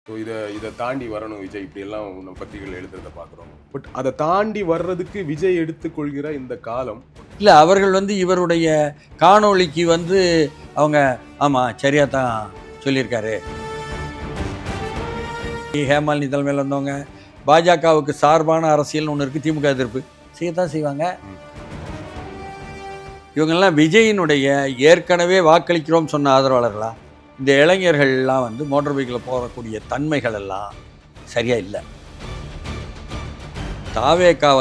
So இதை தாண்டி வரணும் விஜய், இப்படியெல்லாம் நம்ம பத்திரிகைகள் எழுதுறத பார்க்குறோம். பட் அதை தாண்டி வர்றதுக்கு விஜய் எடுத்துக்கொள்கிற இந்த காலம் இல்லை, அவர்கள் இவருடைய காணொளிக்கு அவங்க ஆமாம் சரியாக தான் சொல்லியிருக்காரு. ஹேமாலினி தலைமையில் வந்தவங்க பாஜகவுக்கு சார்பான அரசியல்னு ஒன்று இருக்குது, திமுக எதிர்ப்பு செய்யத்தான் செய்வாங்க. இவங்கெல்லாம் விஜயினுடைய ஏற்கனவே வாக்களிக்கிறோம் சொன்ன ஆதரவாளர்களா? இந்த இளைஞர்கள்லாம் மோட்டார் பைக்கில் போகக்கூடிய தன்மைகள் எல்லாம் சரியாக இல்லை. தாவேகா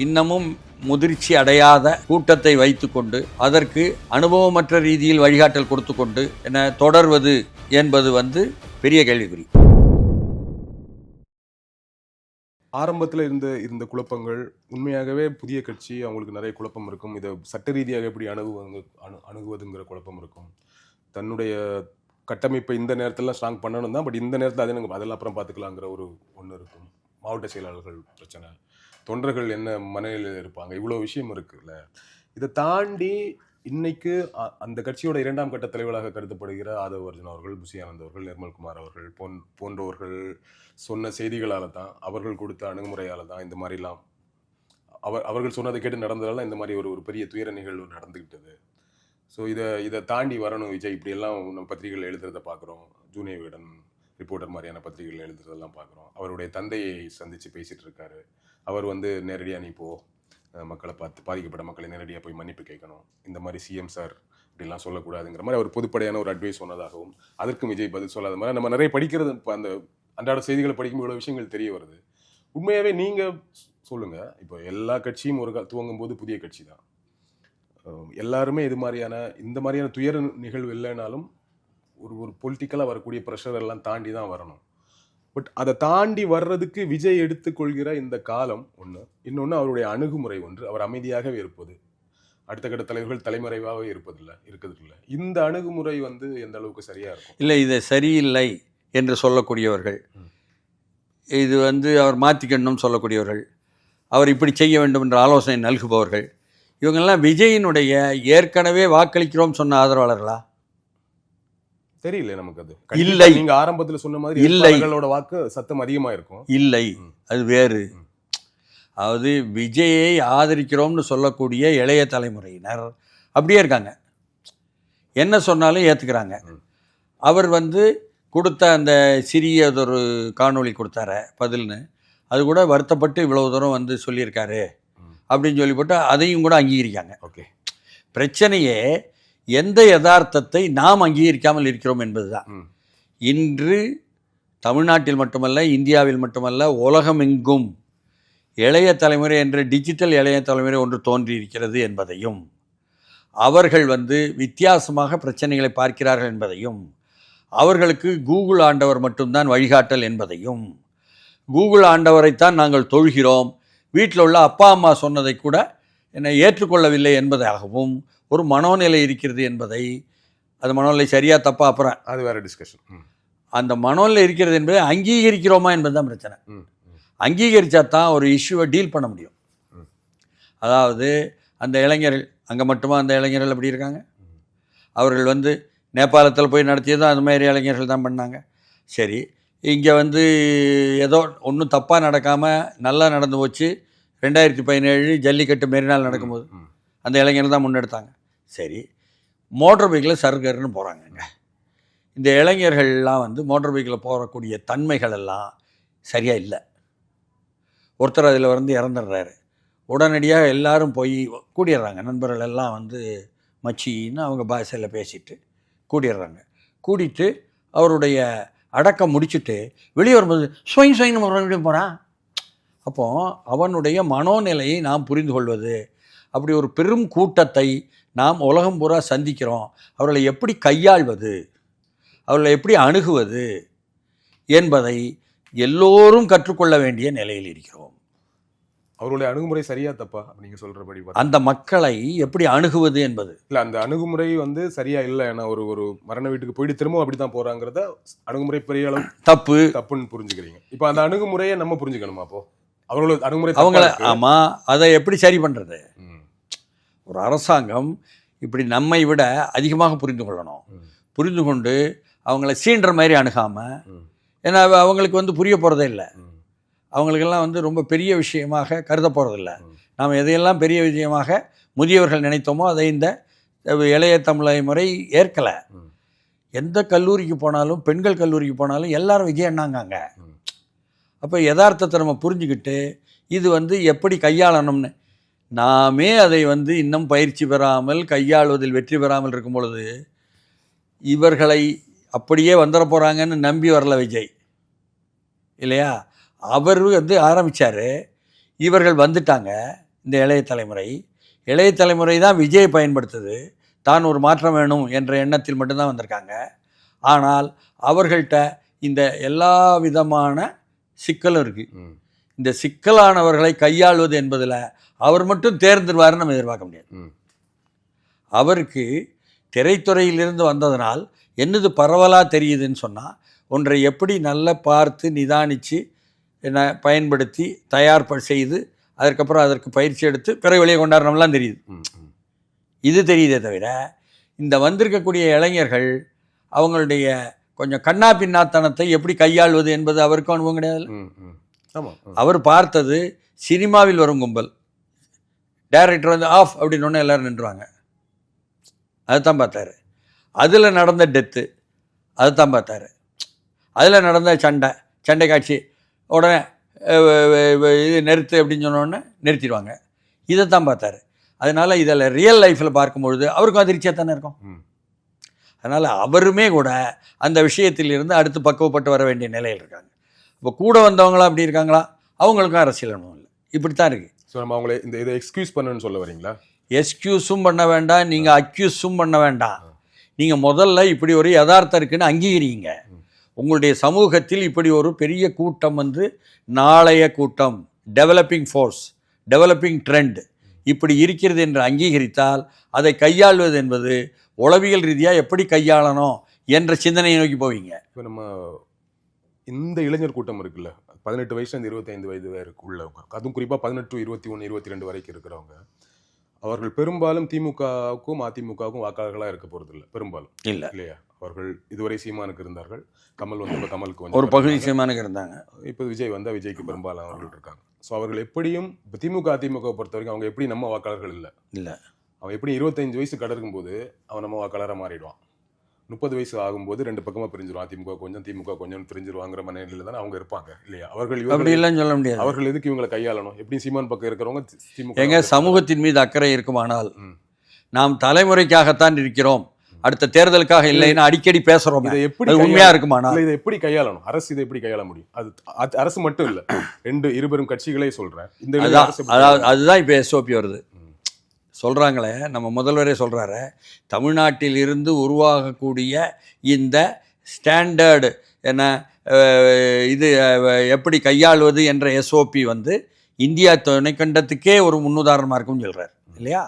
இன்னமும் முதிர்ச்சி அடையாத கூட்டத்தை வைத்துக்கொண்டு அதற்கு அனுபவமற்ற ரீதியில் வழிகாட்டல் கொடுத்து கொண்டு என்ன தொடர்வது என்பது பெரிய கேள்விக்குறி. ஆரம்பத்தில் இருந்த குழப்பங்கள் உண்மையாகவே புதிய கட்சி, அவங்களுக்கு நிறைய குழப்பம் இருக்கும். இதை சட்ட ரீதியாக எப்படி அணுகுவதுங்கிற குழப்பம் இருக்கும். தன்னுடைய கட்டமைப்பை இந்த நேரத்தில் ஸ்ட்ராங் பண்ணணும் தான், பட் இந்த நேரத்தில் அதெல்லாம் அப்புறம் பார்த்துக்கலாங்கிற ஒன்று இருக்கும். மாவட்ட செயலாளர்கள் பிரச்சனை, தொண்டர்கள் என்ன மனநிலையில் இருப்பாங்க, இவ்வளோ விஷயம் இருக்குல்ல. இதை தாண்டி இன்னைக்கு அந்த கட்சியோட 2ஆம் கட்ட தலைவராக கருதப்படுகிற ஆதவ் அர்ஜுன் அவர்கள், புசி ஆனந்த் அவர்கள், நிர்மல்குமார் அவர்கள் போன்றவர்கள் சொன்ன செய்திகளால் தான், அவர்கள் கொடுத்த அணுகுமுறையால் தான் இந்த மாதிரிலாம் அவர்கள் சொன்னதை கேட்டு நடந்ததால இந்த மாதிரி ஒரு பெரிய துயர நிகழ்வு நடந்துக்கிட்டது. ஸோ இதை தாண்டி வரணும் விஜய், இப்படியெல்லாம் நம்ம பத்திரிகைகள் எழுதுறதை பார்க்குறோம். ஜூனியர் விகடன், ரிப்போர்ட்டர் மாதிரியான பத்திரிகைகள் எழுதுறதெல்லாம் பார்க்குறோம். அவருடைய தந்தையை சந்தித்து பேசிகிட்டு இருக்காரு. அவர் நேரடியாக நீ போ, மக்களை பார்த்து பாதிக்கப்பட்ட மக்களை நேரடியாக போய் மன்னிப்பு கேட்கணும், இந்த மாதிரி சிஎம் சார் இப்படிலாம் சொல்லக்கூடாதுங்கிற மாதிரி அவர் பொதுப்படையான ஒரு அட்வைஸ் சொன்னதாகவும், அதற்கும் விஜய் பதில் சொல்லாத மாதிரி நம்ம நிறைய படிக்கிறது. இப்போ அந்த அன்றாட செய்திகளை படிக்கும்போது இவ்வளோ விஷயங்கள் தெரிய வருது. உண்மையாகவே நீங்கள் சொல்லுங்கள், இப்போ எல்லா கட்சியும் துவங்கும் போது புதிய கட்சி தான். எல்லாருமே இந்த மாதிரியான துயர நிகழ்வு இல்லைனாலும் ஒரு பொலிட்டிக்கலாக வரக்கூடிய ப்ரெஷர் எல்லாம் தாண்டி தான் வரணும். பட் அதை தாண்டி வர்றதுக்கு விஜய் எடுத்துக்கொள்கிற இந்த காலம் ஒன்று, இன்னொன்று அவருடைய அணுகுமுறை ஒன்று. அவர் அமைதியாகவே இருப்பது, அடுத்த கட்ட தலைவர்கள் தலைமறைவாகவே இருக்கிறதில்லை. இந்த அணுகுமுறை எந்த அளவுக்கு சரியாக இருக்கும்? இல்லை, இது சரியில்லை என்று சொல்லக்கூடியவர்கள், இது அவர் மாற்றிக்கணும்னு சொல்லக்கூடியவர்கள், அவர் இப்படி செய்ய வேண்டும் என்ற ஆலோசனை நல்குபவர்கள், இவங்கெல்லாம் விஜயினுடைய ஏற்கனவே வாக்களிக்கிறோம் சொன்ன ஆதரவாளர்களா? தெரியல நமக்கு. அது இல்லை, நீங்க ஆரம்பத்தில் சொன்ன மாதிரி இல்லை, வாக்கு சத்தம் அதிகமாக இருக்கும். இல்லை, அது வேறு. அதாவது விஜயை ஆதரிக்கிறோம்னு சொல்லக்கூடிய இளைய தலைமுறையினர் அப்படியே இருக்காங்க, என்ன சொன்னாலும் ஏற்றுக்கிறாங்க. அவர் கொடுத்த அந்த சிறியதொரு காணொளி கொடுத்தார பதில்னு, அது கூட வருத்தப்பட்டு இவ்வளவு தூரம் சொல்லியிருக்காரு அப்படின்னு சொல்லி போட்டு அதையும் கூட அங்கீகரிக்காங்க. ஓகே, பிரச்சனையே எந்த யதார்த்தத்தை நாம் அங்கீகரிக்காமல் இருக்கிறோம் என்பதுதான். இன்று தமிழ்நாட்டில் மட்டுமல்ல, இந்தியாவில் மட்டுமல்ல, உலகமெங்கும் இளைய தலைமுறை என்ற டிஜிட்டல் இளைய தலைமுறை ஒன்று தோன்றியிருக்கிறது என்பதையும், அவர்கள் வித்தியாசமாக பிரச்சனைகளை பார்க்கிறார்கள் என்பதையும், அவர்களுக்கு கூகுள் ஆண்டவர் மட்டும்தான் வழிகாட்டல் என்பதையும், கூகுள் ஆண்டவரைத்தான் நாங்கள் தொழுகிறோம், வீட்டில் உள்ள அப்பா அம்மா சொன்னதை கூட என்னை ஏற்றுக்கொள்ளவில்லை என்பதாகவும் ஒரு மனோநிலை இருக்கிறது என்பதை, அது மனோநிலை சரியாக தப்பா அப்புறம் அது வேறு டிஸ்கஷன். அந்த மனோநிலை இருக்கிறது என்பதை அங்கீகரிக்கிறோமா என்பது தான் பிரச்சனை. அங்கீகரித்தா தான் ஒரு இஷ்யூவை டீல் பண்ண முடியும். அதாவது அந்த இளைஞர்கள் அங்கே மட்டுமா அந்த இளைஞர்கள் அப்படி இருக்காங்க? அவர்கள் நேபாளத்தில் போய் நடத்தியதும் அது மாதிரி இளைஞர்கள் தான் பண்ணாங்க. சரி, இங்கே ஏதோ ஒன்றும் தப்பாக நடக்காமல் நல்லா நடந்து போச்சு. 2017 ஜல்லிக்கட்டு மெரினால் நடக்கும்போது அந்த இளைஞர்கள் தான் முன்னெடுத்தாங்க. சரி, மோட்டர் பைக்கில் சர்கர்னு போகிறாங்கங்க. இந்த இளைஞர்கள்லாம் மோட்டர் பைக்கில் போகக்கூடிய தன்மைகள் எல்லாம் சரியாக இல்லை. ஒருத்தர் அதில் இறந்துடுறாரு, உடனடியாக எல்லாரும் போய் கூடிடுறாங்க. நண்பர்கள் எல்லாம் மச்சின்னு அவங்க பாஷையில் பேசிட்டு கூடிடுறாங்க. கூடிட்டு அவருடைய அடக்கம் முடிச்சுட்டு வெளியே வரும்போது ஸ்வயின்னு மறுபடியும் போகிறான். அப்போது அவனுடைய மனோநிலையை நாம் புரிந்து கொள்வது, அப்படி ஒரு பெரும் கூட்டத்தை நாம் உலகம் பூரா சந்திக்கிறோம், அவர்களை எப்படி கையாள்வது, அவர்களை எப்படி அணுகுவது என்பதை எல்லோரும் கற்றுக்கொள்ள வேண்டிய நிலையில் இருக்கிறோம். அவருடைய அணுகுமுறை சரியா தப்பா நீங்கள் சொல்கிறபடி அந்த மக்களை எப்படி அணுகுவது என்பது இல்லை, அந்த அணுகுமுறை சரியா இல்லை. ஏன்னா ஒரு மரண வீட்டுக்கு போயிட்டு திரும்ப அப்படி தான் போகிறாங்கிறத அணுகுமுறை பெரிய அளவு தப்புன்னு புரிஞ்சுக்கிறீங்க. இப்போ அந்த அணுகுமுறையை நம்ம புரிஞ்சுக்கணுமா? அப்போ அவங்களோட அணுகுமுறை அவங்கள ஆமாம், அதை எப்படி சரி பண்ணுறது? ஒரு அரசாங்கம் இப்படி நம்மை விட அதிகமாக புரிந்து கொள்ளணும். புரிந்து கொண்டு அவங்கள சீன்ற மாதிரி அணுகாமல் ஏன்னா அவங்களுக்கு வந்து புரிய போகிறதே இல்லை. அவங்களுக்கெல்லாம் வந்து ரொம்ப பெரிய விஷயமாக கருத போகிறதில்ல. நாம் எதையெல்லாம் பெரிய விஷயமாக முதியவர்கள் நினைத்தோமோ அதை இந்த இளைய தலைமுறை ஏற்கலை. எந்த கல்லூரிக்கு போனாலும், பெண்கள் கல்லூரிக்கு போனாலும் எல்லாரும் விஜய் அண்ணாங்காங்க. அப்போ யதார்த்தத்தை நம்ம புரிஞ்சுக்கிட்டு இது வந்து எப்படி கையாளணும்னு நாமே அதை வந்து இன்னும் பயிற்சி பெறாமல் கையாளுவதில் வெற்றி பெறாமல் இருக்கும் பொழுது இவர்களை அப்படியே வந்துட போகிறாங்கன்னு நம்பி வரல விஜய் இல்லையா? அவர் வந்து ஆரம்பித்தார், இவர்கள் வந்துட்டாங்க. இந்த இளைய தலைமுறை தான் விஜயை பயன்படுத்துது. தான் ஒரு மாற்றம் வேணும் என்ற எண்ணத்தில் மட்டும்தான் வந்திருக்காங்க. ஆனால் அவர்கள்ட்ட இந்த எல்லா விதமான சிக்கலும் இருக்குது. இந்த சிக்கலானவர்களை கையாள்வது என்பதில் அவர் மட்டும் தேர்ந்துருவாருன்னு நம்ம எதிர்பார்க்க முடியாது. அவருக்கு திரைத்துறையிலிருந்து வந்ததனால் என்னது பரவலாக தெரியுதுன்னு சொன்னால், ஒன்றை எப்படி நல்லா பார்த்து நிதானித்து என்ன பயன்படுத்தி தயார் செய்து அதற்கப்புறம் அதற்கு பயிற்சி எடுத்து பிறகு வெளியே கொண்டாடணும்லாம் தெரியுது. இது தெரியுதே தவிர இந்த வந்திருக்கக்கூடிய இளைஞர்கள் அவங்களுடைய கொஞ்சம் கண்ணா பின்னாத்தனத்தை எப்படி கையாள்வது என்பது அவருக்கும் அனுபவம் கிடையாது. அவர் பார்த்தது சினிமாவில் வரும் கும்பல். டைரக்டர் வந்து ஆஃப் அப்படின்னு ஒன்று எல்லோரும் நின்றுவாங்க, அதுதான் பார்த்தாரு. அதில் நடந்த டெத்து அதுதான் பார்த்தாரு. அதில் நடந்த சண்டை காட்சி உடனே இது நிறுத்து அப்படின்னு சொன்னோடனே நிறுத்திடுவாங்க. இதைத்தான் பார்த்தாரு. அதனால் இதில் ரியல் லைஃப்பில் பார்க்கும்பொழுது அவருக்கும் அதிர்ச்சியாக தானே இருக்கும். அதனால் அவருமே கூட அந்த விஷயத்தில் இருந்து அடுத்து பக்குவப்பட்டு வர வேண்டிய நிலையில் இருக்காங்க. இப்போ கூட வந்தவங்களாம் அப்படி இருக்காங்களா? அவங்களுக்கும் அரசியல் அனுபவம் இல்லை. இப்படித்தான் இருக்குது. ஸோ நம்ம அவங்களே இதை எக்ஸ்கியூஸ் பண்ணணும்னு சொல்ல வரீங்களா? எக்ஸ்கியூஸும் பண்ண வேண்டாம், நீங்கள் அக்யூஸும் பண்ண வேண்டாம். நீங்கள் முதல்ல இப்படி ஒரு யதார்த்தம் இருக்குன்னு அங்கீகரிங்க. உங்களுடைய சமூகத்தில் இப்படி ஒரு பெரிய கூட்டம் வந்து நாளைய கூட்டம், டெவலப்பிங் ஃபோர்ஸ், டெவலப்பிங் ட்ரெண்ட் இப்படி இருக்கிறது என்று அங்கீகரித்தால் அதை கையாள்வது என்பது உளவியல் ரீதியாக எப்படி கையாளணும் என்ற சிந்தனையை நோக்கி போவீங்க. இப்போ நம்ம இந்த இளைஞர் கூட்டம் இருக்குல்ல, 18 வயசுலேருந்து 25 வயது உள்ளவங்க, அதுவும் குறிப்பாக 18 to 21, 22 வரைக்கும் இருக்கிறவங்க, அவர்கள் பெரும்பாலும் திமுகவுக்கும் அதிமுகவுக்கும் வாக்காளர்களாக இருக்க போகிறது இல்லை. பெரும்பாலும் இல்லை இல்லையா? அவர்கள் இதுவரை சீமானுக்கு இருந்தார்கள், கமல் வந்து இப்போ கமலுக்கு வந்து ஒரு பகுதி சீமானுக்கு இருந்தாங்க, இப்போ விஜய் வந்தால் விஜய்க்கு பெரும்பாலும் அவர்கள் இருக்காங்க. ஸோ அவர்கள் எப்படியும் இப்போ திமுக அதிமுக பொறுத்த வரைக்கும் அவங்க எப்படி நம்ம வாக்காளர்கள் இல்லை. அவன் எப்படி 25 வயசு கடக்கும் போது அவன் நம்ம வாக்காளராக மாறிடுவான். 30 வயசு ஆகும்போது ரெண்டு பக்கமாக பிரிஞ்சிடும், அதிமுக கொஞ்சம் திமுக கொஞ்சம் பிரிஞ்சிருவாங்கிற மனநிலையில் தானே அவங்க இருப்பாங்க இல்லையா? அவர்கள் அப்படி இல்லைன்னு சொல்ல முடியாது. அவர்கள் எதுக்கு இவங்களை கையாளணும்? எப்படி சீமான் பக்கம் இருக்கிறவங்க திமுக எங்க சமூகத்தின் மீது அக்கறை இருக்குமானால் நாம் தலைமுறைக்காகத்தான் இருக்கிறோம், அடுத்த தேர்தலுக்காக இல்லைன்னு அடிக்கடி பேசுறோம். இதை எப்படி உண்மையா இருக்குமானால் இதை எப்படி கையாளணும்? அரசு இதை எப்படி கையாள முடியும்? அது அரசு மட்டும் இல்லை, இருபெரும் கட்சிகளே சொல்றேன். அதுதான் இப்போ எஸ்ஓபி வருது சொல்கிறாங்களே. நம்ம முதல்வரே சொல்கிறாரு, தமிழ்நாட்டில் இருந்து உருவாகக்கூடிய இந்த ஸ்டாண்டர்டு என்ன இது எப்படி கையாளுவது என்ற எஸ்ஓபி வந்து இந்தியா துணைக்கண்டத்துக்கே ஒரு முன்னுதாரணமாக இருக்கும்னு சொல்கிறார் இல்லையா?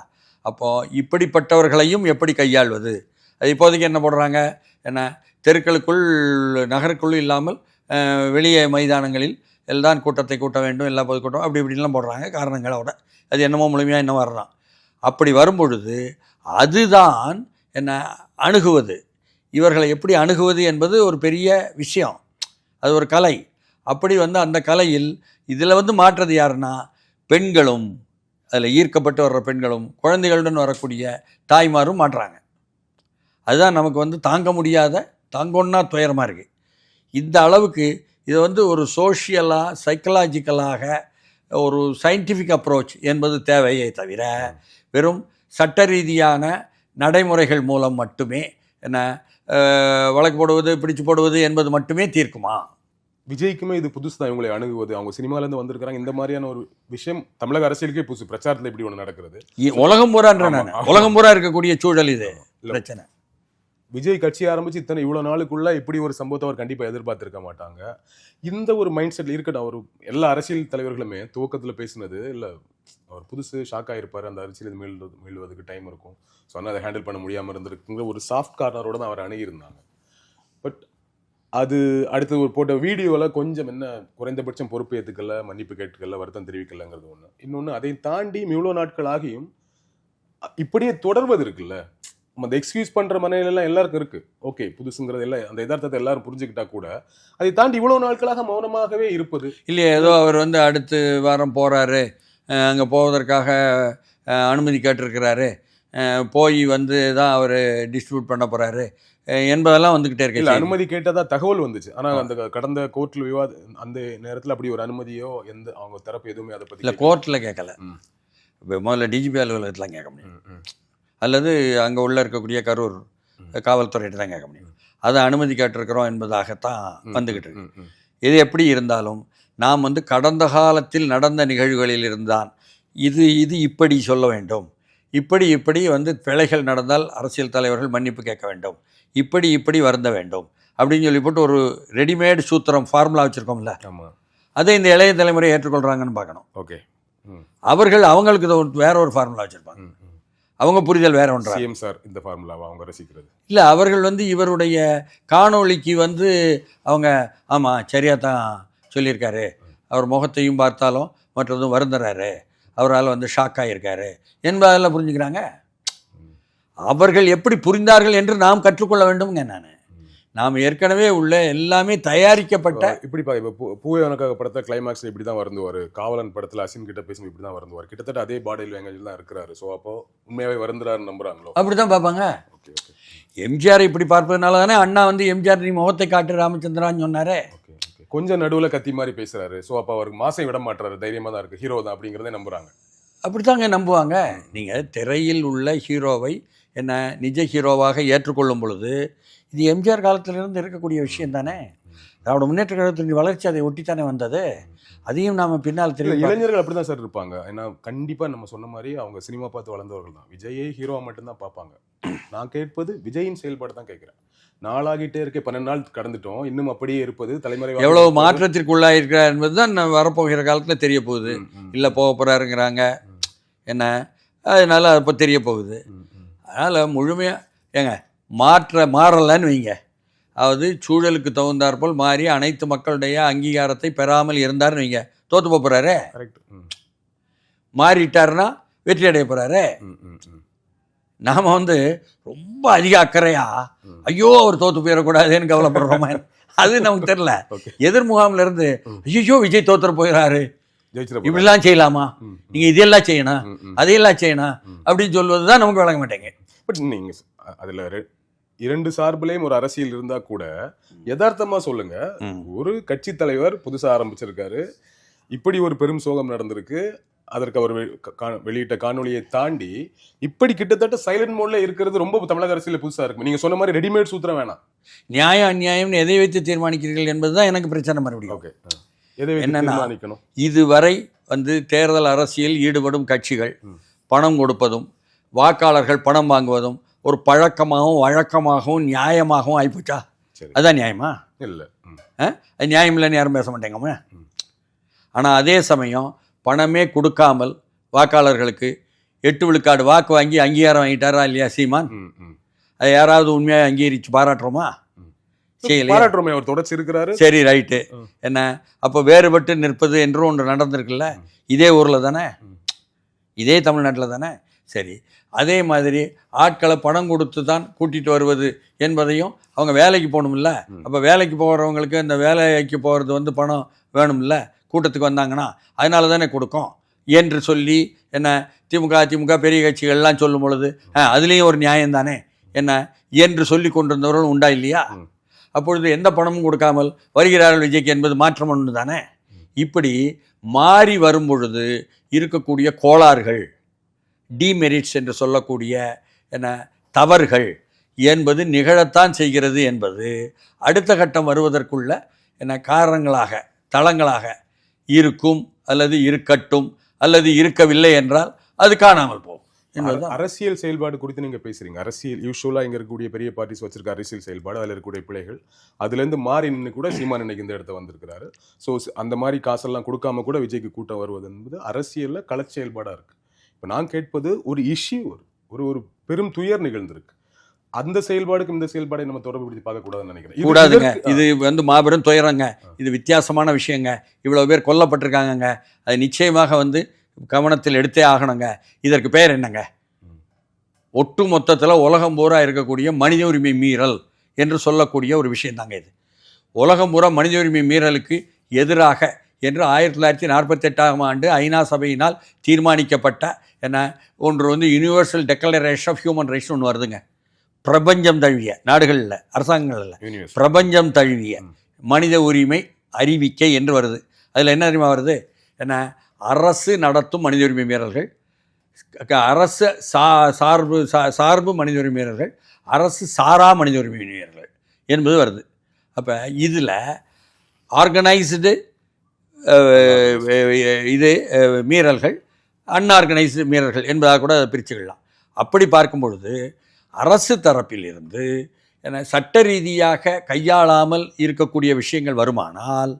அப்போது இப்படிப்பட்டவர்களையும் எப்படி கையாள்வது? அது இப்போதைக்கு என்ன போடுறாங்க, என்ன தெருக்களுக்குள் நகருக்குள் இல்லாமல் வெளியே மைதானங்களில் எல்லாம் கூட்டத்தை கூட்ட வேண்டும், எல்லா பொதுக்கூட்டம் அப்படி இப்படின்லாம் போடுறாங்க காரணங்களோட. அது என்னமோ முழுமையாக இன்னும் வரலாம். அப்படி வரும்பொழுது அதுதான் என்ன அணுகுவது, இவர்களை எப்படி அணுகுவது என்பது ஒரு பெரிய விஷயம், அது ஒரு கலை. அப்படி வந்து அந்த கலையில் இதில் வந்து மாற்றுறது யாருன்னா பெண்களும், அதில் ஈர்க்கப்பட்டு வர்ற பெண்களும் குழந்தைகளுடன் வரக்கூடிய தாய்மாரும் மாட்டுறாங்க. அதுதான் நமக்கு வந்து தாங்க முடியாத, தாங்கொன்னா துயரமாக இருக்குது. இந்த அளவுக்கு இதை வந்து ஒரு சோஷியலாக சைக்கலாஜிக்கலாக ஒரு சயின்டிஃபிக் அப்ரோச் என்பது தேவையே தவிர வெறும் சட்ட ரீதியான நடைமுறைகள் மூலம் மட்டுமே என்ன வழக்கு போடுவது பிடிச்சு போடுவது என்பது மட்டுமே தீர்க்குமா? விஜய்க்குமே இது புதுசு தான், இவங்களை அணுகுவது. அவங்க சினிமாலேருந்து வந்திருக்கிறாங்க, இந்த மாதிரியான ஒரு விஷயம் தமிழக அரசியலுக்கே புதுசு. பிரச்சாரத்தில் இப்படி ஒன்று நடக்கிறது உலகம் பூரான்ற நான் உலகம் பூரா இருக்கக்கூடிய சூழல் இது பிரச்சனை. விஜய் கட்சி ஆரம்பிச்சு இவ்வளோ நாளுக்குள்ள இப்படி ஒரு சம்பவத்தை அவர் கண்டிப்பாக எதிர்பார்த்திருக்க மாட்டாங்க. இந்த ஒரு மைண்ட் செட்டில் இருக்கட்டும். அவர் எல்லா அரசியல் தலைவர்களுமே துவக்கத்தில் பேசினது இல்லை, அவர் புதுசு ஷாக் ஆகிருப்பார், அந்த அரசியல் மீள்வதுக்கு டைம் இருக்கும், ஸோ ஆனால் அதை ஹேண்டில் பண்ண முடியாமல் இருந்திருக்குங்கிற ஒரு சாஃப்ட் கார்னரோட தான் அவர் அணுகியிருந்தாங்க. பட் அது அடுத்து ஒரு போட்ட வீடியோவில் கொஞ்சம் என்ன குறைந்தபட்சம் பொறுப்பு ஏற்றுக்கல, மன்னிப்பு கேட்டுக்கல, வருத்தம் தெரிவிக்கலைங்கிறது ஒன்று. இன்னொன்று, அதை தாண்டி இவ்வளோ நாட்கள் ஆகியும் இப்படியே தொடர்வது இருக்குல்ல, அந்த எக்ஸ்கியூஸ் பண்ற மனநிலை எல்லாம் எல்லாருக்கும் இருக்கு. ஓகே, புதுசுங்கிறது எல்லாம் அந்த யதார்த்தத்தை எல்லாரும் புரிஞ்சுக்கிட்டா கூட அதை தாண்டி இவ்வளவு நாட்களாக மௌனமாகவே இருப்பது இல்லையா? ஏதோ அவர் வந்து அடுத்த வாரம் போறாரு, அங்கே போவதற்காக அனுமதி கேட்டிருக்கிறாரு, போய் வந்து தான் அவர் டிஸ்ட்ரிபியூட் பண்ண போறாரு என்பதெல்லாம் வந்துகிட்டே இல்ல. இருக்கு. அனுமதி கேட்டதா தகவல் வந்துச்சு. ஆனா அந்த கடந்த கோர்ட்ல அந்த நேரத்துல அப்படி ஒரு அனுமதியோ எந்த அவங்க தரப்பு எதுவுமே அதை பத்தி இல்லை, கோர்ட்டில் கேட்கல. இப்போ முதல்ல டிஜிபி அலுவலகத்தில் கேட்க முடியும், அல்லது அங்கே உள்ள இருக்கக்கூடிய கரூர் காவல்துறையிட்ட தான் கேட்க முடியும். அதை அனுமதி கேட்டிருக்கிறோம் என்பதாகத்தான் வந்துக்கிட்டு இருக்கு. இது எப்படி இருந்தாலும் நாம் வந்து கடந்த காலத்தில் நடந்த நிகழ்வுகளில் இருந்தான் இது இப்படி சொல்ல வேண்டும், இப்படி வந்து பிழைகள் நடந்தால் அரசியல் தலைவர்கள் மன்னிப்பு கேட்க வேண்டும், இப்படி வருந்த வேண்டும் அப்படின்னு சொல்லி போட்டு ஒரு ரெடிமேட் சூத்திரம் ஃபார்முலா வச்சுருக்கோம்ல, அதை இந்த இளைய தலைமுறை ஏற்றுக்கொள்கிறாங்கன்னு பார்க்கணும். ஓகே, அவர்கள் அவங்களுக்கு வேற ஒரு ஃபார்முலா வச்சுருப்பாங்க, அவங்க புரிதல் வேற ஒன்றா. சிஎம் சார் இந்த ஃபார்முலாவை அவங்க ரசிக்கிறது இல்லை, அவர்கள் வந்து இவருடைய காணொளிக்கு வந்து அவங்க ஆமாம் சரியாக தான் சொல்லியிருக்காரு, அவர் முகத்தையும் பார்த்தாலும் மற்றதும் வருந்துறாரு, அவரால் வந்து ஷாக் ஆகியிருக்காரு என்பதெல்லாம் புரிஞ்சுக்கிறாங்க. அவர்கள் எப்படி புரிந்தார்கள் என்று நாம் கற்றுக்கொள்ள வேண்டும்ங்க. நாம் ஏற்கனவே உள்ள எல்லாமே தயாரிக்கப்பட்ட இப்படி இப்போ பூவே உனக்காக படத்தை கிளைமாக்ஸில் இப்படி தான் வருந்துவார், காவலன் படத்தில் அசின் கிட்ட பேசும் இப்படி தான் வருந்துவார், கிட்டத்தட்ட அதே பாடி லாங்குவேஜ் தான் இருக்கிறாரு. ஸோ அப்போ உண்மையாகவே வருந்துறாருன்னு நம்புறாங்களோ? அப்படி தான் பார்ப்பாங்க. Okay okay. எம்ஜிஆர் இப்படி பார்ப்பதுனால தானே அண்ணா வந்து எம்ஜிஆர் நீ முகத்தை காட்டு ராமச்சந்திரான்னு சொன்னாரே. Okay okay. கொஞ்சம் நடுவில் கத்தி மாதிரி பேசுறாரு. ஸோ அப்போ அவருக்கு மாசை விட மாட்டுறாரு, தைரியமாக தான் இருக்குது, ஹீரோ தான் அப்படிங்கிறதே நம்புறாங்க. அப்படித்தாங்க நம்புவாங்க. நீங்கள் திரையில் உள்ள ஹீரோவை என்ன நிஜ ஹீரோவாக ஏற்றுக்கொள்ளும் பொழுது இது எம்ஜிஆர் காலத்திலிருந்து இருக்கக்கூடிய விஷயம் தானே. அவரோட முன்னேற்ற கழகத்தின் வளர்ச்சி அதை ஒட்டித்தானே வந்தது. அதையும் நாம் பின்னால் தெரியும். இளைஞர்கள் அப்படி தான் சார் இருப்பாங்க. ஏன்னா கண்டிப்பாக நம்ம சொன்ன மாதிரி அவங்க சினிமா பார்த்து வளர்ந்தவர்கள் தான். விஜயை ஹீரோவை மட்டும்தான் பார்ப்பாங்க. நான் கேட்பது விஜயின் செயல்பாடு தான் கேட்குறேன். நாளாகிட்டே இருக்க 12 நாள் கடந்துட்டோம், இன்னும் அப்படியே இருப்பது தலைமுறை எவ்வளவு மாற்றத்திற்குள்ளாக இருக்கிறார் என்பது தான் வரப்போகிற காலத்தில் தெரிய போகுது. இல்லை போக போகிறாருங்கிறாங்க என்ன, அதனால அப்போ தெரிய போகுது. அதனால் முழுமையாக ஏங்க மாறலைன்னு வைங்க, அதாவது சூழலுக்கு தகுந்தாற்போல் மாறி அனைத்து மக்களுடைய அங்கீகாரத்தை பெறாமல் இருந்தார்னு வைங்க, தோற்று போகிறாரு. மாறிட்டாருன்னா வெற்றி அடைய போகிறாரு. நாம் வந்து ரொம்ப அதிக அக்கறையா ஐயோ அவர் தோற்று போயிடக்கூடாதுன்னு கவலைப்படுறோமா, அது நமக்கு தெரியல. எதிர் முகாமில் இருந்து ஐயோ விஜய் தோற்று போயிடறாரு, இப்படிலாம் செய்யலாமா, நீங்கள் இதெல்லாம் செய்யணும் அதையெல்லாம் செய்யணும் அப்படின்னு சொல்வது தான் நமக்கு வழங்க மாட்டேங்க. பட் நீங்கள் அதில் 2 சார்பிலையும் ஒரு அரசியல் இருந்தா கூட யதார்த்தமா சொல்லுங்க, ஒரு கட்சி தலைவர் புதுசா ஆரம்பிச்சிருக்காரு, இப்படி ஒரு பெரும் சோகம் நடந்திருக்கு, அதற்கு அவர் வெளியிட்ட காணொலியை தாண்டி இப்படி கிட்டத்தட்ட சைலண்ட் மோட்ல இருக்கிறது ரொம்ப தமிழக அரசியல் புதுசா இருக்கு. நீங்க சொன்ன மாதிரி ரெடிமேட் சூத்திரம் வேணாம், நியாயம் அநியாயம்னு எதை வைத்து தீர்மானிக்கிறீர்கள் என்பதுதான் எனக்கு பிரச்சனை. மறுபடியும் ஓகே, எதை வைத்து தீர்மானிக்கணும்? இதுவரை வந்து தேர்தல் அரசியல் ஈடுபடும் கட்சிகள் பணம் கொடுப்பதும் வாக்காளர்கள் பணம் வாங்குவதும் ஒரு பழக்கமாகவும் வழக்கமாகவும் நியாயமாகவும் ஆகிப்போச்சா? அதுதான் நியாயமா? இல்லை, அது நியாயம் இல்லைன்னு யாரும் பேச மாட்டேங்கம்மா. ஆனால் அதே சமயம் பணமே கொடுக்காமல் வாக்காளர்களுக்கு 8 விழுக்காடு வாக்கு வாங்கி அங்கீகாரம் வாங்கிட்டாரா இல்லையா சீமான்? அதை யாராவது உண்மையாக அங்கீகரித்து பாராட்டுறோமா? பாராட்டுறோமே, அவர் தொடர்ச்சி இருக்கிறாரு. சரி, ரைட்டு. என்ன அப்போ வேறுபட்டு நிற்பது என்று ஒன்று நடந்திருக்குல்ல, இதே ஊரில் தானே, இதே தமிழ்நாட்டில் தானே. சரி, அதே மாதிரி ஆட்களை பணம் கொடுத்து தான் கூட்டிகிட்டு வருவது என்பதையும் அவங்க வேலைக்கு போகணும்ல. அப்போ வேலைக்கு போகிறவங்களுக்கு அந்த வேலைக்கு போகிறது வந்து பணம் வேணும்ல, கூட்டத்துக்கு வந்தாங்கன்னா அதனால தானே கொடுக்கும் என்று சொல்லி என்ன திமுக பெரிய கட்சிகள்லாம் சொல்லும் பொழுது அதுலேயும் ஒரு நியாயம் தானே என்ன என்று சொல்லி கொண்டிருந்தவர்களும் உண்டா இல்லையா? அப்பொழுது எந்த பணமும் கொடுக்காமல் வருகிறார்கள் விஜய்க்கு என்பது மாற்றம் ஒன்று தானே. இப்படி மாறி வரும் பொழுது இருக்கக்கூடிய கோளாறுகள், டிமெரிட்ஸ் என்று சொல்லக்கூடிய என்ன தவறுகள் என்பது நிகழத்தான் செய்கிறது என்பது அடுத்த கட்டம் வருவதற்குள்ள என்ன காரணங்களாக தளங்களாக இருக்கும், அல்லது இருக்கட்டும், அல்லது இருக்கவில்லை என்றால் அது காணாமல் போகும். அரசியல் செயல்பாடு குறித்து நீங்க பேசுறீங்க. அரசியல் யூஸ்வலா இங்க இருக்கக்கூடிய பெரிய பார்ட்டிஸ் வச்சிருக்க அரசியல் செயல்பாடு, அதில் இருக்கக்கூடிய பிள்ளைகள், அதுல இருந்து மாறி நின்று கூட சீமான் இன்னைக்கு இந்த இடத்த வந்திருக்கிறாரு. ஸோ அந்த மாதிரி காசெல்லாம் கொடுக்காம கூட விஜய்க்கு கூட்டம் வருவது என்பது அரசியல்ல கள செயல்பாடா இருக்கு. இப்போ நான் கேட்பது ஒரு இஷ்யூ, ஒரு பெரும் துயர் நிகழ்ந்திருக்கு, அந்த செயல்பாடுக்கும் இந்த செயல்பாடை நம்ம தொடர்புபடுத்தி பார்க்கக்கூடாதுன்னு நினைக்கிறேன். கூடாதுங்க. இது வந்து மாபெரும் துயரங்க, இது வித்தியாசமான விஷயங்க, இவ்வளோ பேர் கொல்லப்பட்டிருக்காங்கங்க, அது நிச்சயமாக வந்து கவனத்தில் எடுத்தே ஆகணுங்க. இதற்கு பேர் என்னங்க? ஒட்டு மொத்தத்தில் உலகம் பூரா இருக்கக்கூடிய மனித உரிமை மீறல் என்று சொல்லக்கூடிய ஒரு விஷயம் தாங்க இது. உலகம் பூரா மனித உரிமை மீறலுக்கு எதிராக என்று 1948ஆம் ஆண்டு ஐநா சபையினால் தீர்மானிக்கப்பட்ட ஒன்று வந்து universal declaration of human rights ஒன்று வருதுங்க. பிரபஞ்சம் தழுவிய நாடுகளில், அரசாங்கங்களில் பிரபஞ்சம் தழுவிய மனித உரிமை அறிவிக்கை என்று வருது. அதில் என்ன தெரியுமா வருது? அரசு நடத்தும் மனித உரிமை மீறல்கள், அரசு சார்பு மனித உரிமை மீறல்கள், அரசு சாரா மனித உரிமை மீறல்கள் என்பது வருது. அப்போ இதில் ஆர்கனைஸ்டு இது மீறல்கள், அன்ஆர்கனைஸ்டு மீறல்கள் என்பதாக கூட பிரிச்சுக்கலாம். அப்படி பார்க்கும் பொழுது அரசு தரப்பில் இருந்து சட்ட ரீதியாக கையாளாமல் இருக்கக்கூடிய விஷயங்கள் வருமானால்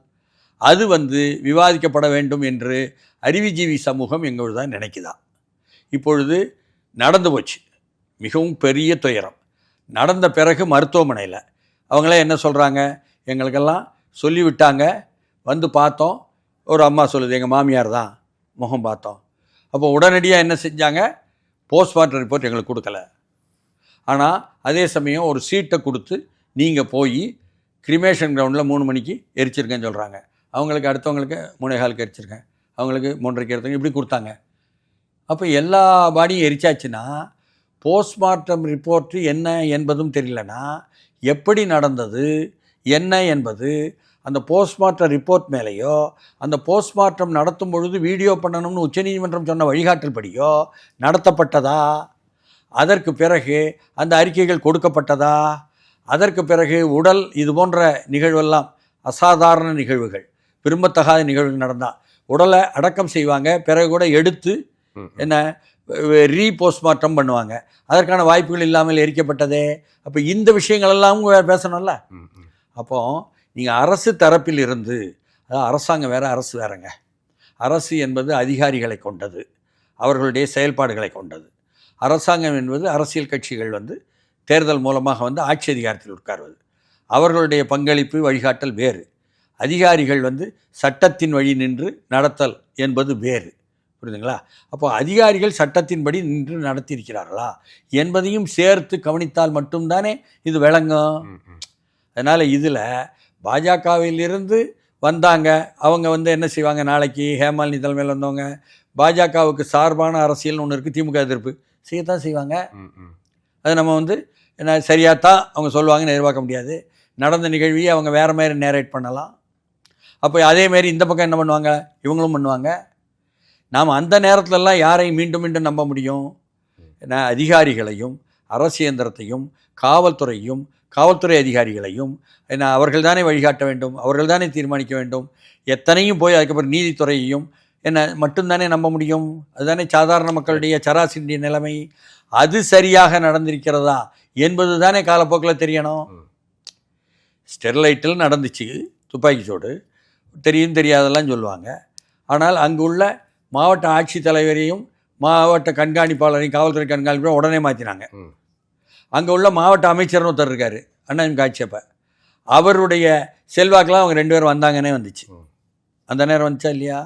அது வந்து விவாதிக்கப்பட வேண்டும் என்று அறிவுஜீவி சமூகம் எங்களோடு தான் நினைக்குதா. இப்பொழுது நடந்து போச்சு, மிகவும் பெரிய துயரம். நடந்த பிறகு மருத்துவமனையில் அவங்களே என்ன சொல்கிறாங்க, எங்களுக்கெல்லாம் சொல்லிவிட்டாங்க, வந்து பார்த்தோம், ஒரு அம்மா சொல்லுது எங்கள் மாமியார் தான் முகம் பார்த்தோம். அப்போ உடனடியாக என்ன செஞ்சாங்க, போஸ்ட்மார்ட்டம் ரிப்போர்ட் எங்களுக்கு கொடுக்கல. ஆனால் அதே சமயம் ஒரு சீட்டை கொடுத்து நீங்கள் போய் கிரிமேஷன் கிரவுண்டில் 3 மணிக்கு எரிச்சிருக்கேன்னு சொல்கிறாங்க. அவங்களுக்கு அடுத்தவங்களுக்கு 3:15 எரிச்சிருக்கேன், அவங்களுக்கு 3:30 எடுத்தவங்க இப்படி கொடுத்தாங்க. அப்போ எல்லா பாடியும் எரிச்சாச்சுன்னா போஸ்ட்மார்ட்டம் ரிப்போர்ட்டு என்ன என்பதும் தெரியலனா எப்படி நடந்தது என்ன என்பது அந்த போஸ்ட்மார்ட்டம் ரிப்போர்ட் மேலேயோ அந்த போஸ்ட்மார்ட்டம் நடத்தும் பொழுது வீடியோ பண்ணணும்னு உச்சநீதிமன்றம் சொன்ன வழிகாட்டல் படியோ நடத்தப்பட்டதா, அதற்கு பிறகு அந்த அறிக்கைகள் கொடுக்கப்பட்டதா, அதற்கு பிறகு உடல் இது போன்ற நிகழ்வெல்லாம் அசாதாரண நிகழ்வுகள், விரும்பத்தகாத நிகழ்வுகள் நடந்தால் உடலை அடக்கம் செய்வாங்க, பிறகு கூட எடுத்து ரீபோஸ்ட்மார்ட்டம் பண்ணுவாங்க, அதற்கான வாய்ப்புகள் இல்லாமல் எரிக்கப்பட்டதே. அப்போ இந்த விஷயங்கள் எல்லாம் பேசணும்ல. அப்போ நீங்கள் அரசு தரப்பில் இருந்து, அதாவது அரசாங்கம் வேறு அரசு வேறுங்க. அரசு என்பது அதிகாரிகளை கொண்டது, அவர்களுடைய செயல்பாடுகளை கொண்டது. அரசாங்கம் என்பது அரசியல் கட்சிகள் வந்து தேர்தல் மூலமாக வந்து ஆட்சி அதிகாரத்தில் உட்கார்வது, அவர்களுடைய பங்களிப்பு வழிகாட்டல் வேறு. அதிகாரிகள் வந்து சட்டத்தின் வழி நின்று நடத்தல் என்பது வேறு, புரியுதுங்களா? அப்போ அதிகாரிகள் சட்டத்தின்படி நின்று நடத்தியிருக்கிறார்களா என்பதையும் சேர்த்து கவனித்தால் மட்டும்தானே இது விளங்கும். அதனால் இதில் பாஜகவிலிருந்து வந்தாங்க, அவங்க வந்து என்ன செய்வாங்க, நாளைக்கு ஹேமாலினி தலைமையில் வந்தவங்க பாஜகவுக்கு சார்பான அரசியல்னு ஒன்று இருக்குது, திமுக எதிர்ப்பு செய்யத்தான் செய்வாங்க. அது நம்ம வந்து என்ன சரியாகத்தான் அவங்க சொல்லுவாங்கன்னு எதிர்பார்க்க முடியாது. நடந்த நிகழ்வியை அவங்க வேறு மாதிரி நேரேட் பண்ணலாம். அப்போ அதேமாரி இந்த பக்கம் என்ன பண்ணுவாங்க, இவங்களும் பண்ணுவாங்க. நாம் அந்த நேரத்திலலாம் யாரையும் மீண்டும் மீண்டும் நம்ப முடியும்? ஏன்னா அதிகாரிகளையும் அரசு இயந்திரத்தையும் காவல்துறையும் காவல்துறை அதிகாரிகளையும் ஏன்னா அவர்கள் தானே வழிகாட்ட வேண்டும், அவர்கள் தானே தீர்மானிக்க வேண்டும். எத்தனையும் போய் அதுக்கப்புறம் நீதித்துறையையும் என்ன மட்டும்தானே நம்ப முடியும்? அதுதானே சாதாரண மக்களுடைய சராசரி நிலைமை. அது சரியாக நடந்திருக்கிறதா என்பது தானே காலப்போக்கில் தெரியணும். ஸ்டெர்லைட்டில் நடந்துச்சு துப்பாக்கிச்சூடு, தெரியும் தெரியாதெல்லாம் சொல்லுவாங்க. ஆனால் அங்கு உள்ள மாவட்ட ஆட்சித்தலைவரையும் மாவட்ட கண்காணிப்பாளரையும் காவல்துறை கண்காணிப்பாளரையும் உடனே மாற்றினாங்க. அங்கே உள்ள மாவட்ட அமைச்சர்னு ஒருத்தர் இருக்கார், அண்ணன் காட்சியப்ப, அவருடைய செல்வாக்கெலாம் அவங்க 2 பேரும் வந்தாங்கன்னே வந்துச்சு. அந்த நேரம் வந்துச்சா இல்லையா?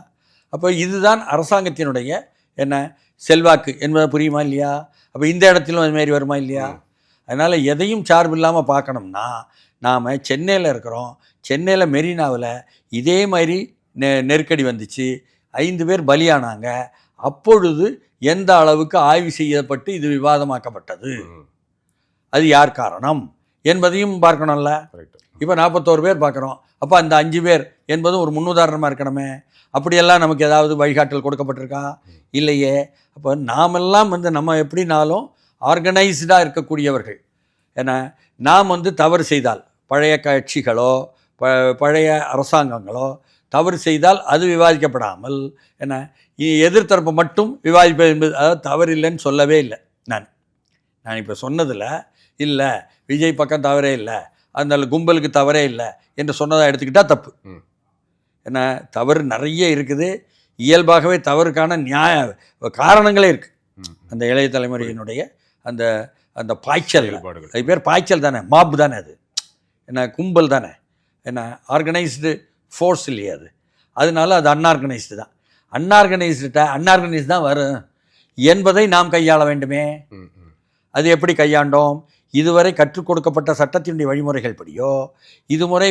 அப்போ இதுதான் அரசாங்கத்தினுடைய என்ன செல்வாக்கு என்பதை புரியுமா இல்லையா? அப்போ இந்த இடத்திலும் அதுமாரி வருமா இல்லையா? அதனால் எதையும் சார்பு இல்லாமல் பார்க்கணும்னா நாம் சென்னையில் இருக்கிறோம், சென்னையில் மெரினாவில் இதே மாதிரி நெருக்கடி வந்துச்சு, 5 பேர் பலியானாங்க. அப்பொழுது எந்த அளவுக்கு ஆய்வு செய்யப்பட்டு இது விவாதமாக்கப்பட்டது, அது யார் காரணம் என்பதையும் பார்க்கணும்ல. இப்போ 41 பேர் பார்க்குறோம், அப்போ அந்த 5 பேர் என்பதும் ஒரு முன்னுதாரணமாக இருக்கணுமே. அப்படியெல்லாம் நமக்கு ஏதாவது வழிகாட்டல் கொடுக்கப்பட்டிருக்கா? இல்லையே. அப்போ நாமெல்லாம் வந்து நம்ம எப்படினாலும் ஆர்கனைஸ்டாக இருக்கக்கூடியவர்கள். ஏன்னா நாம் வந்து தவறு செய்தால், பழைய கட்சிகளோ பழைய அரசாங்கங்களோ தவறு செய்தால் அது விவாதிக்கப்படாமல் என்ன எதிர்த்தரப்பை மட்டும் விவாதிப்பது என்பது, அதாவது தவறு இல்லைன்னு சொல்லவே இல்லை. நான் இப்போ சொன்னதில் இல்லை விஜய் பக்கம் தவறே இல்லை, அந்த கும்பலுக்கு தவறே இல்லை என்று சொன்னதாக எடுத்துக்கிட்டால் தப்பு. ஏன்னா தவறு நிறைய இருக்குது, இயல்பாகவே தவறுக்கான காரணங்களே இருக்குது. அந்த இளைய தலைமுறையினுடைய அந்த அந்த பாய்ச்சல், அது பேர் பாய்ச்சல் தானே, மாப் தானே, அது என்ன கும்பல் தானே, என்ன ஆர்கனைஸ்டு ஃபோர்ஸ் இல்லையே அது. அதனால அது அன்ஆர்கனைஸ்டு தான். அன்ஆர்கனைஸ்டு தான் வரும் என்பதை நாம் கையாள வேண்டுமே. அது எப்படி கையாண்டோம்? இதுவரை கற்றுக் கொடுக்கப்பட்ட சட்டத்தினுடைய வழிமுறைகள் படியோ, இதுமுறை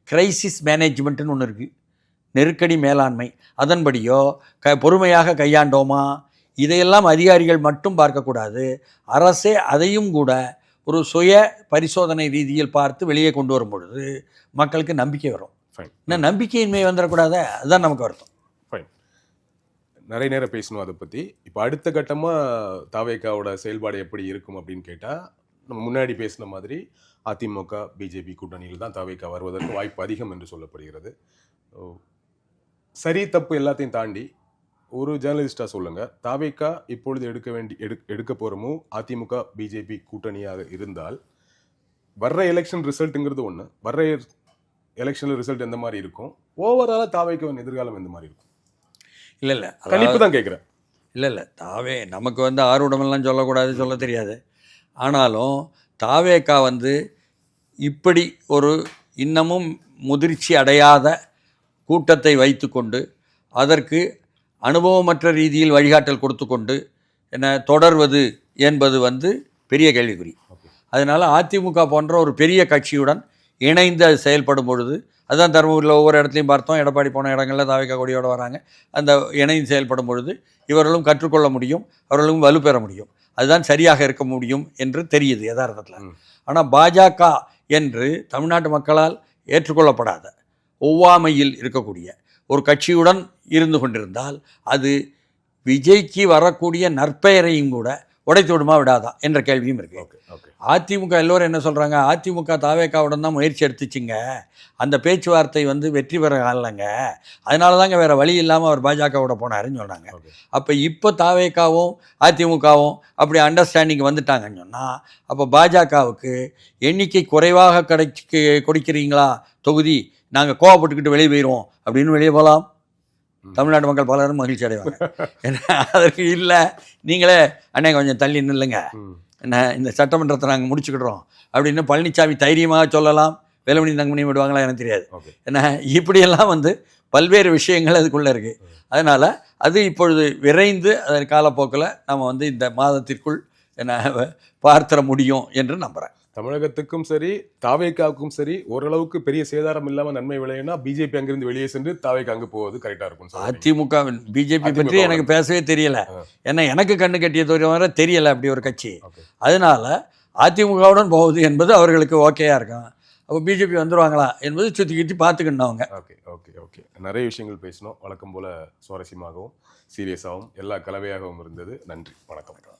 கிரைசிஸ் மேனேஜ்மெண்ட்டுன்னு ஒன்று இருக்குது, நெருக்கடி மேலாண்மை, அதன்படியோ பொறுமையாக கையாண்டோமா? இதையெல்லாம் அதிகாரிகள் மட்டும் பார்க்கக்கூடாது, அரசே அதையும் கூட ஒரு சுய பரிசோதனை ரீதியில் பார்த்து வெளியே கொண்டு வரும் பொழுது மக்களுக்கு நம்பிக்கை வரும். இன்னும் நம்பிக்கையின்மை வந்துடக்கூடாது, அதுதான் நமக்கு வருத்தம். ஃபைன், நிறைய நேரம் பேசணும் அதை பற்றி. இப்போ அடுத்த கட்டமாக தாவேக்காவோட செயல்பாடு எப்படி இருக்கும் அப்படின்னு கேட்டால், நம்ம முன்னாடி பேசின மாதிரி அதிமுக பிஜேபி கூட்டணியில் தான் தாவேக்கா வருவதற்கு வாய்ப்பு அதிகம் என்று சொல்லப்படுகிறது. சரி தப்பு எல்லாத்தையும் தாண்டி ஒரு ஜேர்னலிஸ்டாக சொல்லுங்கள், தாவேக்கா இப்பொழுது எடுக்க போகிற மூவ் அதிமுக பிஜேபி கூட்டணியாக இருந்தால் வர்ற எலெக்ஷன் ரிசல்ட்டுங்கிறது ஒன்று, வர்ற எலெக்ஷனில் ரிசல்ட் எந்த மாதிரி இருக்கும், ஓவராலாக தாவேக்காவின் எதிர்காலம் எந்த மாதிரி இருக்கும்? இல்லை கணிப்பு தான் கேட்குறேன். இல்லை நமக்கு ஆர்வடமெல்லாம் சொல்லக்கூடாது, சொல்ல தெரியாது. ஆனாலும் தாவேக்கா இப்படி ஒரு இன்னமும் முதிர்ச்சி அடையாத கூட்டத்தை வைத்துக்கொண்டு அதற்கு அனுபவமற்ற ரீதியில் வழிகாட்டல் கொடுத்து கொண்டு தொடர்வது என்பது பெரிய கேள்விக்குறி. அதனால் அதிமுக போன்ற ஒரு பெரிய கட்சியுடன் இணைந்து அது செயல்படும் பொழுது, அதுதான் தருமபுரியில் ஒவ்வொரு இடத்துலையும் பார்த்தோம், எடப்பாடி போன இடங்களில் தாவேக்கா கொடியோடு வராங்க. அந்த இணைந்து செயல்படும் பொழுது இவர்களும் கற்றுக்கொள்ள முடியும், அவர்களும் வலுப்பெற முடியும், அதுதான் சரியாக இருக்க முடியும் என்று தெரியுது யதார்த்தத்தில். ஆனால் பாஜக என்று தமிழ்நாட்டு மக்களால் ஏற்றுக்கொள்ளப்படாத ஒவ்வாமையில் இருக்கக்கூடிய ஒரு கட்சியுடன் இருந்து கொண்டிருந்தால் அது விஜய்க்கு வரக்கூடிய நற்பெயரையும் கூட உடைத்து விடுமா விடாதா என்ற கேள்வியும் இருக்குது. அதிமுக எல்லோரும் என்ன சொல்கிறாங்க, அதிமுக தாவேக்காவுடன் தான் முயற்சி எடுத்துச்சிங்க, அந்த பேச்சுவார்த்தை வெற்றி பெற ஆகலைங்க, அதனால தாங்க வேறு வழி இல்லாமல் அவர் பாஜகவோட போனாருன்னு சொல்கிறாங்க. அப்போ இப்போ தாவேக்காவும் அதிமுகவும் அப்படி அண்டர்ஸ்டாண்டிங் வந்துட்டாங்கன்னு சொன்னால், அப்போ பாஜகவுக்கு எண்ணிக்கை குறைவாக கொடுக்கிறீங்களா தொகுதி, நாங்கள் கோவப்பட்டுக்கிட்டு வெளியே போயிடுவோம் அப்படின்னு வெளியே போகலாம். தமிழ்நாட்டு மக்கள் பலரும் மகிழ்ச்சி அடைவாங்க. ஏன்னா அதற்கு இல்லை, நீங்களே அண்ணே கொஞ்சம் தள்ளி நில்லுங்க, என்ன இந்த சட்டமன்றத்தை நாங்கள் முடிச்சுக்கிடுறோம் அப்படின்னு பழனிசாமி தைரியமாக சொல்லலாம். வேலுமணி தங்கமணி விடுவாங்களா எனக்கு தெரியாது. ஏன்னா இப்படியெல்லாம் பல்வேறு விஷயங்கள் அதுக்குள்ளே இருக்குது. அதனால் அது இப்பொழுது விரைந்து அதன் காலப்போக்கில் நம்ம இந்த மாதத்திற்குள் பார்த்துட முடியும் என்று நம்புகிறேன். தமிழகத்துக்கும் சரி தாவேக்காவுக்கும் சரி ஓரளவுக்கு பெரிய சேதாரம் இல்லாமல் நன்மை விளையும்னா பிஜேபி அங்கிருந்து வெளியே சென்று தாவேக்கா அங்கே போவது கரெக்டாக இருக்கும். அதிமுக பிஜேபி பற்றி எனக்கு பேசவே தெரியலை, ஏன்னா எனக்கு கண்ணு கட்டிய தவிர தெரியலை அப்படி ஒரு கட்சி. அதனால அதிமுகவுடன் போவது என்பது அவர்களுக்கு ஓகேயா இருக்கும். அப்போ பிஜேபி வந்துடுவாங்களா என்பது சுற்றி சுற்றி பார்த்துக்கணும் அவங்க. ஓகே நிறைய விஷயங்கள் பேசணும். வழக்கம் போல் சுவாரஸ்யமாகவும் சீரியஸாகவும் எல்லா கலவையாகவும் இருந்தது. நன்றி, வணக்கம்.